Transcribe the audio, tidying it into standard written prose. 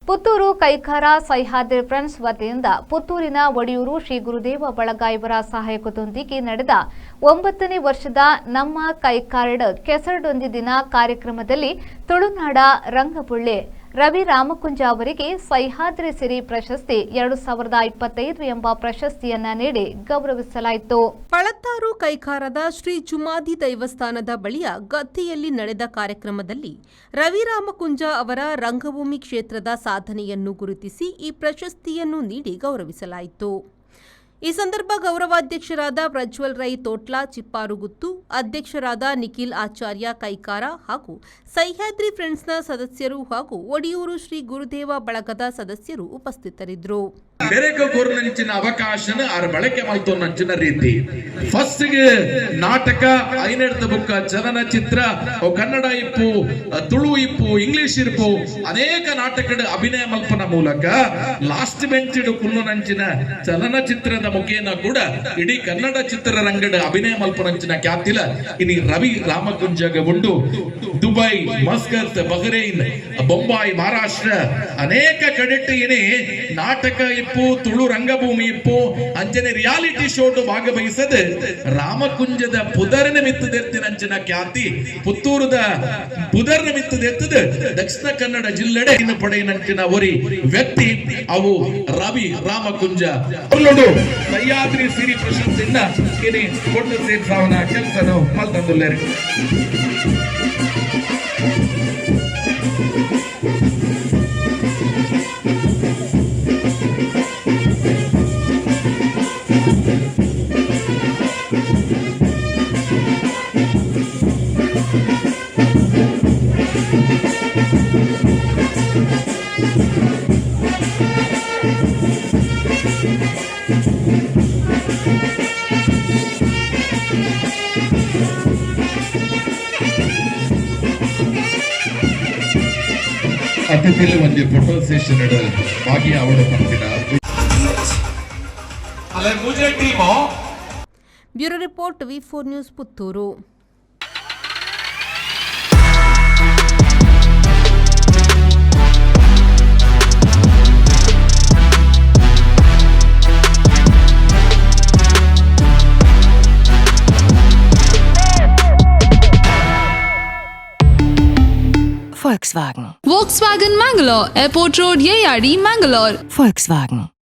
Puttur Kaikara Sahyadri friends ವತಿಯಿಂದ ಪುತ್ತೂರಿನ ಒಡಿಯೂರು ಶ್ರೀ ಗುರುದೇವ ಬಳಗ ಇವರ ಸಹಾಯಕದೊಂದಿಗೆ ನಡೆದ 9ನೇ ವರ್ಷದ ನಮ್ಮ ಕೈಕಾರ್ಡ್ ಕೆಸರಡೊಂದಿ ದಿನ ಕಾರ್ಯಕ್ರಮದಲ್ಲಿ ತುಳುನಾಡ ರಂಗಬುಳ್ಳಿ ರವಿ ರಾಮಕುಂಜ ಅವರಿಗೆ ಸಹ್ಯಾದ್ರಿ ಸಿರಿ ಪ್ರಶಸ್ತಿ 2025 ಎಂಬ ಪ್ರಶಸ್ತಿಯನ್ನ ನೀಡಿ ಗೌರವಿಸಲಾಯಿತು. ಪಳತ್ತಾರು ಕೈಕಾರದ ಶ್ರೀ ಚುಮಾದಿ ದೇವಸ್ಥಾನದ ಬಳಿಯ ಗದ್ದೆಯಲ್ಲಿ ನಡೆದ ಕಾರ್ಯಕ್ರಮದಲ್ಲಿ ರವಿ ರಾಮಕುಂಜ ಅವರ ರಂಗಭೂಮಿ ಕ್ಷೇತ್ರದ ಸಾಧನೆಯನ್ನು ಗುರುತಿಸಿ ಈ ಪ್ರಶಸ್ತಿಯನ್ನು ನೀಡಿ ಗೌರವಿಸಲಾಯಿತು. ಈ ಸಂದರ್ಭ ಗೌರವಾಧ್ಯಕ್ಷರಾದ ಪ್ರಜ್ವಲ್ ರೈ ತೋಟ್ಲಾ ಚಿಪ್ಪಾರುಗುತ್ತು, ಅಧ್ಯಕ್ಷರಾದ ನಿಖಿಲ್ ಆಚಾರ್ಯ ಕೈಕಾರ ಹಾಗೂ ಸಹ್ಯಾದ್ರಿ ಫ್ರೆಂಡ್ಸ್ನ ಸದಸ್ಯರು ಹಾಗೂ ಒಡಿಯೂರು ಶ್ರೀ ಗುರುದೇವ ಬಳಗದ ಸದಸ್ಯರು ಉಪಸ್ಥಿತರಿದ್ದರು. ಬೇರೆಗೆ ಕೋರ್ನಂಚಿನ ಅವಕಾಶನ ಆರ ಬಳಕೆ ಮಲ್ತೋನಂಚಿನ ರೀತಿ ಫಸ್ಟ್ ಗೆ ನಾಟಕ ಐನೆಡ್ದ ಬುಕ್ಕ ಚಲನಚಿತ್ರ ಕನ್ನಡ ಇಪ್ಪು ತುಳು ಇಪ್ಪು ಇಂಗ್ಲಿಷ್ ಇರ್ಪು ಅನೇಕ ನಾಟಕದ ಅಭಿನಯ ಮಲ್ಪನ ಮೂಲಕ ಲಾಸ್ಟ್ ಬೆಂಚ್ ಕುಲ್ಲುನಂಚಿನ ಚಲನಚಿತ್ರದ ಮುಖೇನ ಕೂಡ ಇಡೀ ಕನ್ನಡ ಚಿತ್ರರಂಗದ ಅಭಿನಯ ಮಲ್ಪನಂಚಿನ ಖ್ಯಾತಿಲ ಇನಿ ರವಿ ರಾಮಕುಂಜಗ ಉಂಡು Dubai Muscat Bahrain Bombay Maharashtra ಅನೇಕ ಕಡೆಟ್ಟು ಇನಿ ನಾಟಕ ಇಪ್ಪು ತುಳು ರಂಗಭೂಮಿ ಇಪ್ಪು ಅಂಚನೆ ರಿಯಾಲಿಟಿ ಶೋಡ್ ಭಾಗವಹಿಸದ ರಾಮಕುಂಜದ ಪುದರ್ನ ಮಿತ್ತದೆತ್ತಿನಂಚಿನ ಖ್ಯಾತಿ ಪುತ್ತೂರದ ಪುದರ್ನ ಮಿತ್ತದೆತ್ತದ ದಕ್ಷಿಣ ಕನ್ನಡ ಜಿಲ್ಲೆಡೆ ಇನ್ನು ಪಡೆಯಿನಂಚಿನ ಒರಿ ವ್ಯಕ್ತಿ ಅವು ರವಿ ರಾಮಕುಂಜ ಸಹ್ಯಾದ್ರಿ ಸಿರಿ ಪ್ರಶಸ್ತಿಯಿಂದ ಇನಿ ಕೊಟ್ಟು ಸೇರ್ಸಾವನ ಕೆಲಸನ ಮಲ್ತಂದುಲ್ಲೇರಿ. ಅತಿಥಿಯಲ್ಲಿ ಒಂದು ಫೋಟೋ ಸೆಷನ್ ಭಾಗಿಯಾವಳು ಪಂಪಿನ bureau report V4 news Puttur. Volkswagen Mangalore, Airport Road, Yeyadi, Mangalore. Volkswagen.